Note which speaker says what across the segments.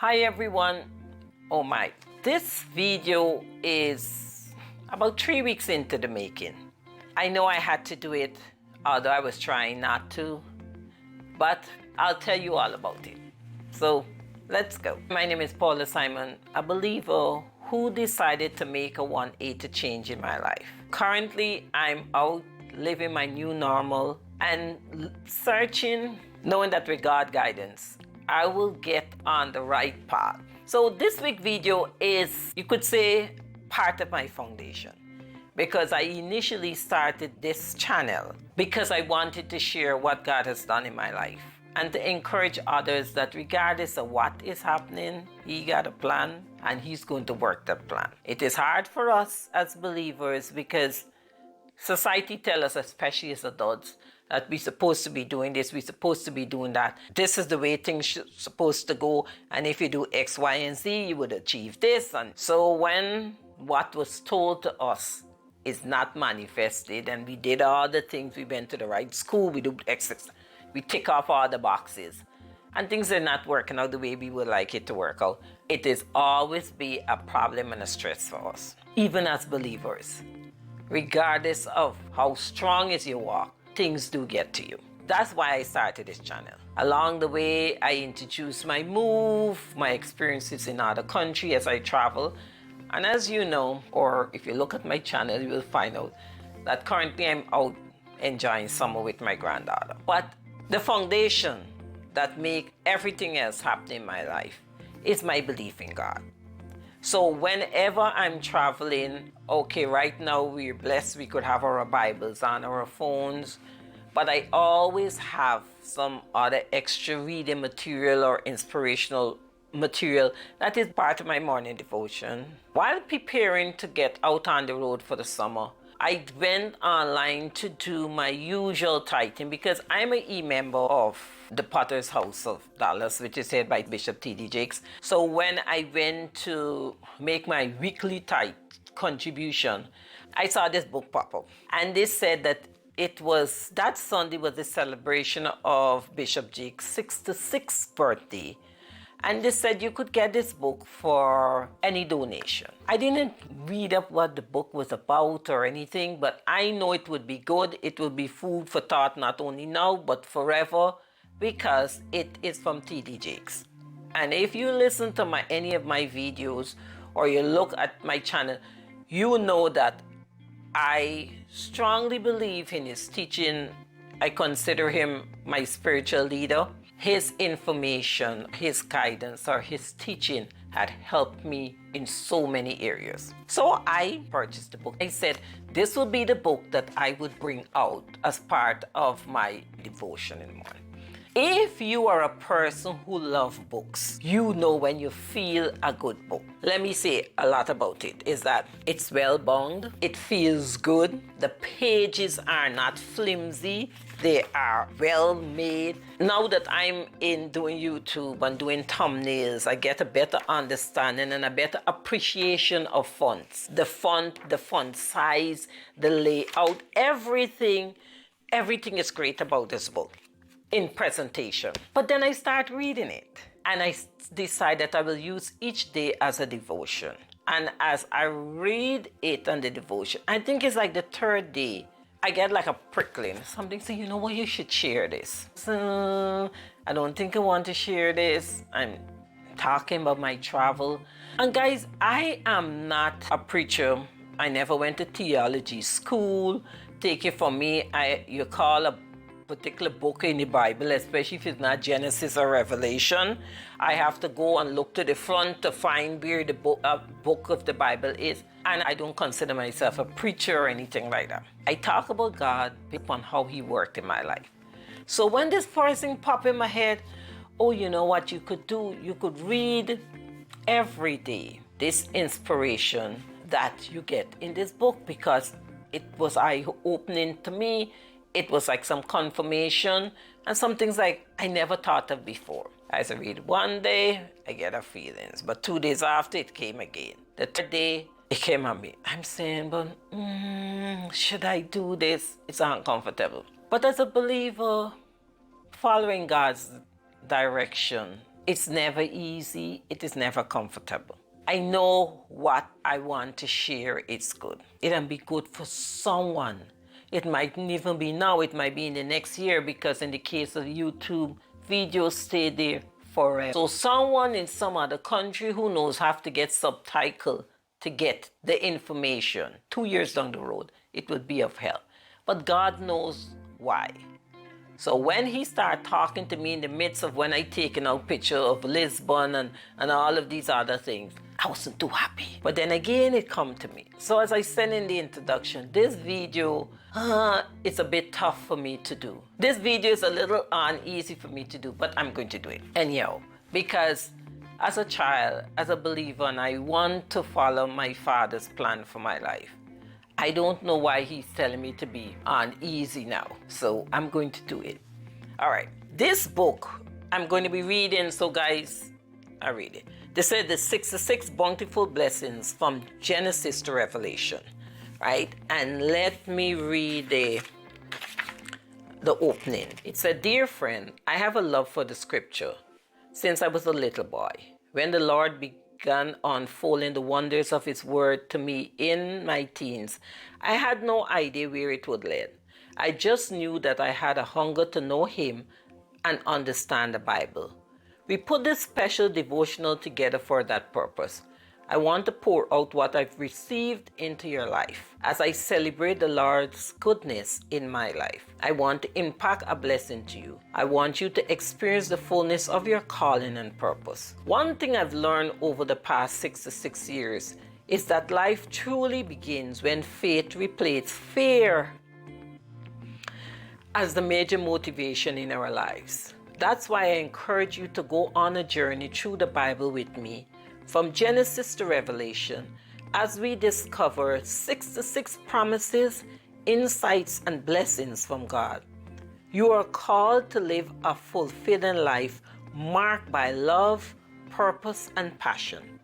Speaker 1: Hi everyone. Oh my, this video is about 3 weeks into the making. I know I had to do it, although I was trying not to, but I'll tell you all about it. So let's go. My name is Paula Simon, a believer who decided to make a 180 change in my life. Currently, I'm out living my new normal and searching, knowing that with God's guidance, I will get on the right path. So this week's video is, you could say, part of my foundation, because I initially started this channel because I wanted to share what God has done in my life and to encourage others that regardless of what is happening, He got a plan and He's going to work that plan. It is hard for us as believers because society tells us, especially as adults, that we're supposed to be doing this, we're supposed to be doing that. This is the way things are supposed to go. And if you do X, Y, and Z, you would achieve this. And so when what was told to us is not manifested, and we did all the things, we went to the right school, we do X, we tick off all the boxes, and things are not working out the way we would like it to work out, it is always be a problem and a stress for us, even as believers. Regardless of how strong is your walk, things do get to you. That's why I started this channel. Along the way, I introduced my move, my experiences in other countries as I travel. And as you know, or if you look at my channel, you will find out that currently I'm out enjoying summer with my granddaughter. But the foundation that makes everything else happen in my life is my belief in God. So whenever I'm traveling, okay, right now we're blessed, we could have our Bibles on our phones, but I always have some other extra reading material or inspirational material that is part of my morning devotion. While preparing to get out on the road for the summer, I went online to do my usual tithing because I'm an e-member of the Potter's House of Dallas, which is headed by Bishop T.D. Jakes. So when I went to make my weekly tithe contribution, I saw this book pop up. And they said that that Sunday was the celebration of Bishop Jakes' 66th birthday. And they said you could get this book for any donation. I didn't read up what the book was about or anything, but I know it would be good. It will be food for thought, not only now, but forever, because it is from T.D. Jakes. And if you listen to any of my videos or you look at my channel, you know that I strongly believe in his teaching. I consider him my spiritual leader. His information, his guidance, or his teaching had helped me in so many areas. So I purchased the book. I said this would be the book that I would bring out as part of my devotion in the morning. If you are a person who loves books, you know when you feel a good book. Let me say a lot about it, is that it's well bound, it feels good, the pages are not flimsy, they are well made. Now that I'm in doing YouTube and doing thumbnails, I get a better understanding and a better appreciation of fonts. The font size, the layout, everything is great about this book in presentation. But then I start reading it and I decide that I will use each day as a devotion. And as I read it on the devotion, I think it's like the third day, I get like a prickling. Something saying, you know what, you should share this. So I don't think I want to share this. I'm talking about my travel. And guys, I am not a preacher. I never went to theology school. Take it from me, you call a particular book in the Bible, especially if it's not Genesis or Revelation, I have to go and look to the front to find where the book of the Bible is. And I don't consider myself a preacher or anything like that. I talk about God upon how He worked in my life. So when this person popped in my head, oh, you know what you could do? You could read every day this inspiration that you get in this book, because it was eye-opening to me. It was like some confirmation and some things like I never thought of before. As I read one day, I get a feelings, but 2 days after it came again. The third day, it came at me. I'm saying, but should I do this? It's uncomfortable. But as a believer, following God's direction It's never easy. It is never comfortable. I know what I want to share is good. It'll be good for someone. It might even be now, it might be in the next year, because in the case of YouTube, videos stay there forever. So someone in some other country, who knows, have to get subtitled to get the information. 2 years down the road, it would be of help. But God knows why. So when he started talking to me in the midst of when I taken out picture of Lisbon and all of these other things, I wasn't too happy. But then again, it come to me. So as I said in the introduction, this video, it's a bit tough for me to do. This video is a little uneasy for me to do, but I'm going to do it anyhow. Because as a child, as a believer, and I want to follow my Father's plan for my life. I don't know why he's telling me to be uneasy now. So I'm going to do it. All right. This book I'm going to be reading. So guys, I read it. They said the 66 bountiful blessings from Genesis to Revelation. Right? And let me read the opening. It said, "Dear friend, I have a love for the scripture since I was a little boy. When the Lord began unfolding the wonders of his word to me in my teens, I had no idea where it would lead. I just knew that I had a hunger to know him and understand the Bible. We put this special devotional together for that purpose. I want to pour out what I've received into your life. As I celebrate the Lord's goodness in my life, I want to impact a blessing to you. I want you to experience the fullness of your calling and purpose. One thing I've learned over the past 66 years is that life truly begins when faith replaces fear as the major motivation in our lives. That's why I encourage you to go on a journey through the Bible with me, from Genesis to Revelation, as we discover 66 promises, insights, and blessings from God. You are called to live a fulfilling life marked by love, purpose, and passion.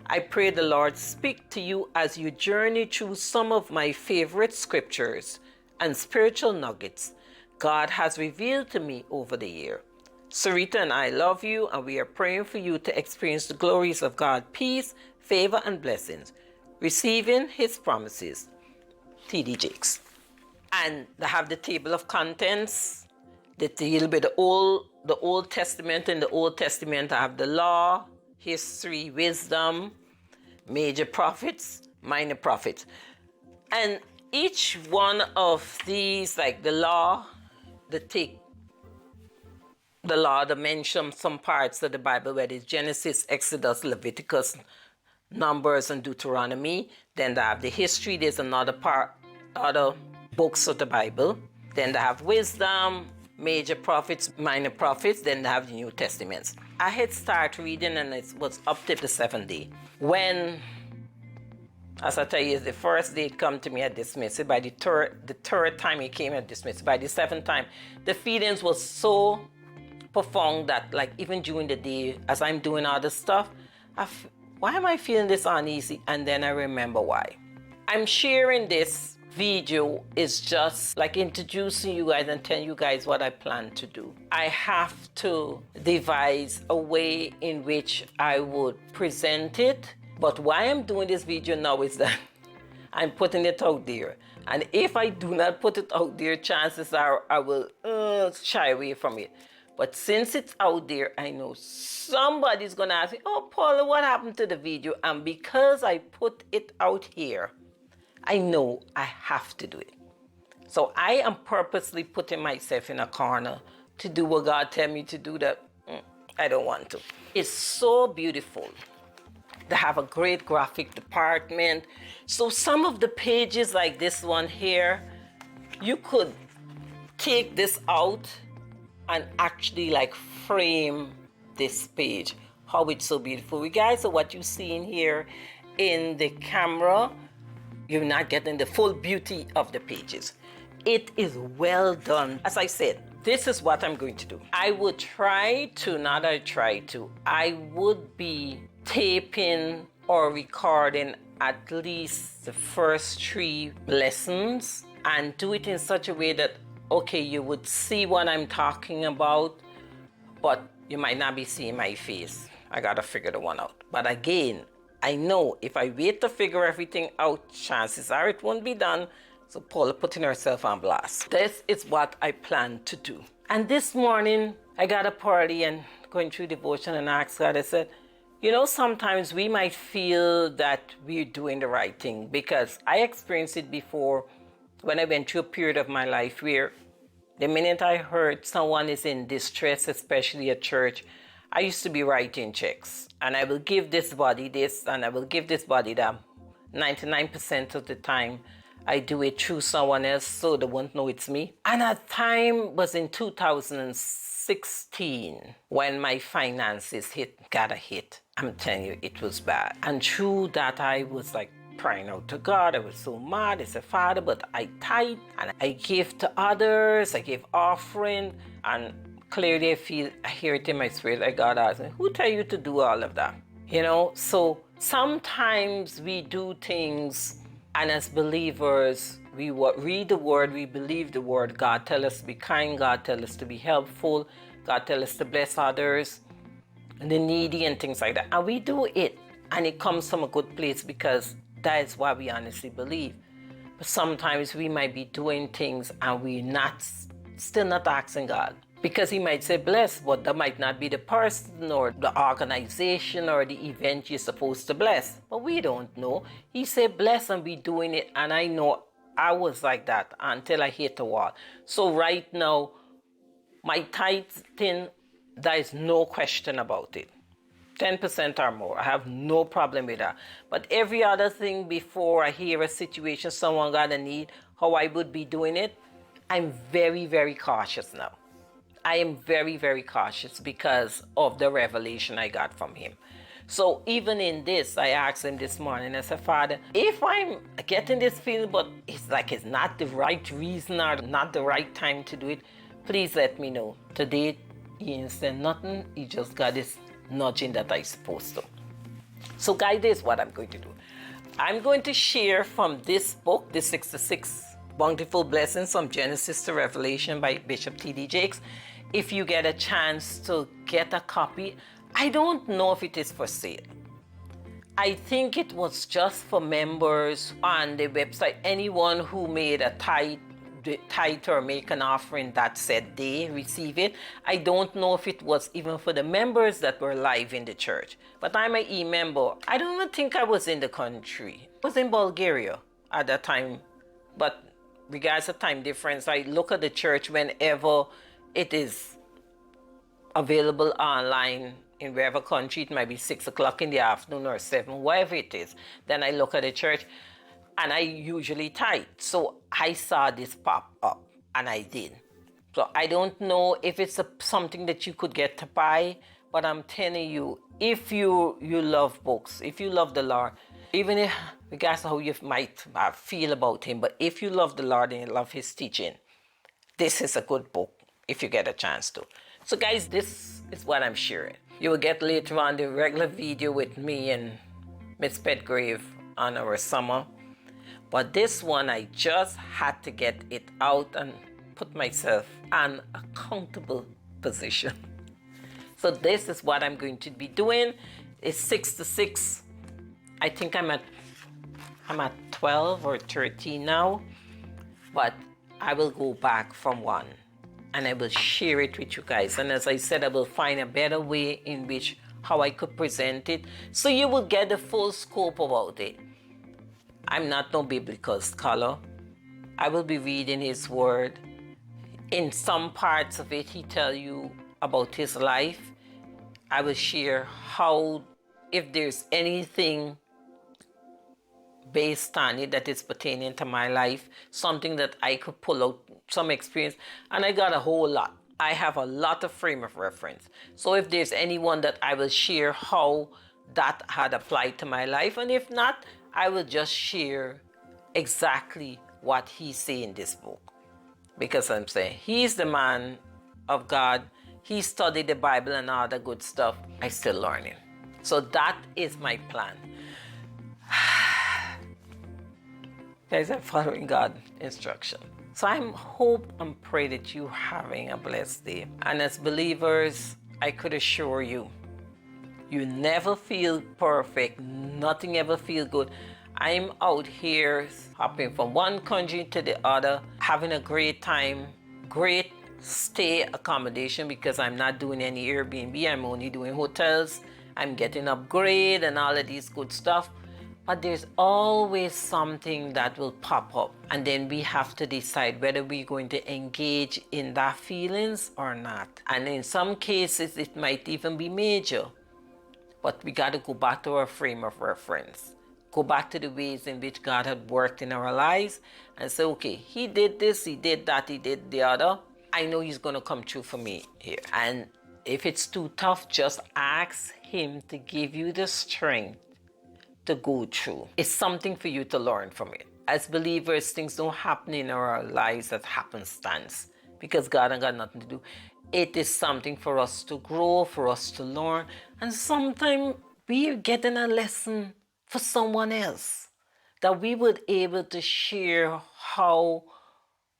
Speaker 1: I pray the Lord speak to you as you journey through some of my favorite scriptures and spiritual nuggets God has revealed to me over the year. Sarita and I love you, and we are praying for you to experience the glories of God's peace, favor, and blessings, receiving his promises. T.D. Jakes." And they have the table of contents that deal with the Old Testament. In the Old Testament, I have the law, history, wisdom, major prophets, minor prophets. And each one of these, like the law, the law that mentions some parts of the Bible, whether it's Genesis, Exodus, Leviticus, Numbers, and Deuteronomy. Then they have the history. There's another part, other books of the Bible. Then they have wisdom, major prophets, minor prophets. Then they have the New Testaments. I had started reading, and it was up to the 7th day. When, as I tell you, the first day it come to me, I dismissed it. By the third time it came, I dismissed it. By the 7th time, the feelings was so profound that, like, even during the day, as I'm doing other stuff, why am I feeling this uneasy? And then I remember why. I'm sharing this video is just like introducing you guys and telling you guys what I plan to do. I have to devise a way in which I would present it. But why I'm doing this video now is that I'm putting it out there. And if I do not put it out there, chances are I will shy away from it. But since it's out there, I know somebody's going to ask me, "Oh, Paula, what happened to the video?" And because I put it out here, I know I have to do it. So I am purposely putting myself in a corner to do what God tells me to do that I don't want to. It's so beautiful. They have a great graphic department. So some of the pages, like this one here, you could take this out and actually like frame this page. How it's so beautiful. You guys, so what you see in here in the camera, you're not getting the full beauty of the pages. It is well done. As I said, this is what I'm going to do. I would try to, not I try to, I would be taping or recording at least the first 3 lessons and do it in such a way that, okay, you would see what I'm talking about, but You might not be seeing my face. I gotta figure the one out. But again, I know if I wait to figure everything out, chances are it won't be done. So Paula putting herself on blast. This is what I plan to do. And this morning, I got up early and going through devotion and asked God, I said, you know, sometimes we might feel that we're doing the right thing, because I experienced it before when I went through a period of my life where the minute I heard someone is in distress, especially at church, I used to be writing checks. And I will give this body this, and I will give this body that. 99% of the time, I do it through someone else so they won't know it's me. And that time was in 2016 when my finances got a hit. I'm telling you, it was bad. And through that, I was like crying out to God. I was so mad. I said, Father, but I tithe and I give to others. I give offering. And clearly I hear it in my spirit, like God asked me, who tell you to do all of that? You know, so sometimes we do things, and as believers, we read the word, we believe the word. God tell us to be kind. God tell us to be helpful. God tell us to bless others, and the needy and things like that. And we do it, and it comes from a good place because that is what we honestly believe. But sometimes we might be doing things and we're still not asking God. Because he might say bless, but that might not be the person or the organization or the event you're supposed to bless. But we don't know. He said bless and we doing it. And I know I was like that until I hit the wall. So right now, my tithe thing, there is no question about it. 10% or more. I have no problem with that. But every other thing before I hear a situation, someone got a need, how I would be doing it, I'm very, very cautious now. I am very, very cautious because of the revelation I got from him. So even in this, I asked him this morning, I said, Father, if I'm getting this feeling, but it's like it's not the right reason or not the right time to do it, please let me know. Today, he ain't said nothing. He just got this nudging that I'm supposed to. So guys, this is what I'm going to do. I'm going to share from this book, the 66 Bountiful Blessings from Genesis to Revelation by Bishop T.D. Jakes. If you get a chance to get a copy, I don't know if it is for sale. I think it was just for members on the website. Anyone who made a tithe or make an offering that said they receive it. I don't know if it was even for the members that were live in the church. But I'm an e-member. I don't even think I was in the country. I was in Bulgaria at that time. But regardless of time difference, I look at the church whenever it is available online in wherever country. It might be 6 o'clock in the afternoon or 7, whatever it is. Then I look at the church and I usually tithe. So I saw this pop up and I did. So I don't know if it's something that you could get to buy, but I'm telling you, if you love books, if you love the Lord, even if, regardless of how you might feel about him, but if you love the Lord and you love his teaching, this is a good book if you get a chance to. So guys, this is what I'm sharing. You will get later on the regular video with me and Miss Petgrave on our summer. But this one, I just had to get it out and put myself in an accountable position. So this is what I'm going to be doing. It's 6 to 6. I think I'm at 12 or 13 now. But I will go back from 1 and I will share it with you guys. And as I said, I will find a better way in which how I could present it so you will get the full scope about it. I'm not no biblical scholar. I will be reading his word. In some parts of it, he tell you about his life. I will share how, if there's anything based on it that is pertaining to my life, something that I could pull out, some experience, and I got a whole lot. I have a lot of frame of reference. So if there's anyone that I will share how that had applied to my life, and if not, I will just share exactly what he say in this book. Because I'm saying, he's the man of God. He studied the Bible and all the good stuff. I still learning. So that is my plan. Guys, I'm following God's instruction. So I hope and pray that you're having a blessed day. And as believers, I could assure you, you never feel perfect. Nothing ever feels good. I'm out here hopping from one country to the other, having a great time, great stay accommodation because I'm not doing any Airbnb. I'm only doing hotels. I'm getting upgrade and all of these good stuff. But there's always something that will pop up. And then we have to decide whether we're going to engage in that feelings or not. And in some cases, it might even be major. But we got to go back to our frame of reference. Go back to the ways in which God had worked in our lives and say, okay, he did this, he did that, he did the other. I know he's going to come true for me here. And if it's too tough, just ask him to give you the strength to go through. It's something for you to learn from it. As believers, things don't happen in our lives as happenstance because God ain't got nothing to do. It is something for us to grow, for us to learn. And sometimes we're getting a lesson for someone else that we would able to share how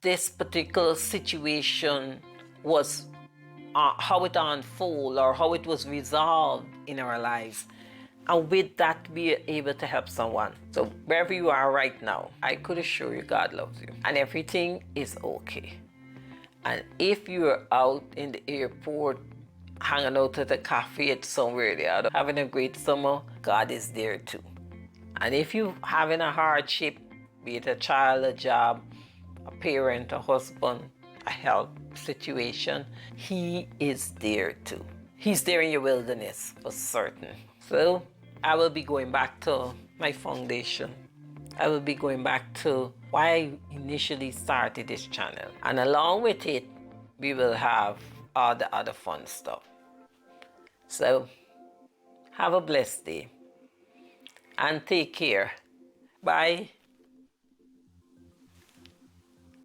Speaker 1: this particular situation was, how it unfolded or how it was resolved in our lives. And with that, we are able to help someone. So wherever you are right now, I could assure you God loves you and everything is okay. And if you're out in the airport, hanging out at a cafe at somewhere or the other, having a great summer, God is there too. And if you're having a hardship, be it a child, a job, a parent, a husband, a health situation, he is there too. He's there in your wilderness for certain. So I will be going back to my foundation. I will be going back to why I initially started this channel. And along with it, we will have all the other fun stuff. So have a blessed day and take care. Bye.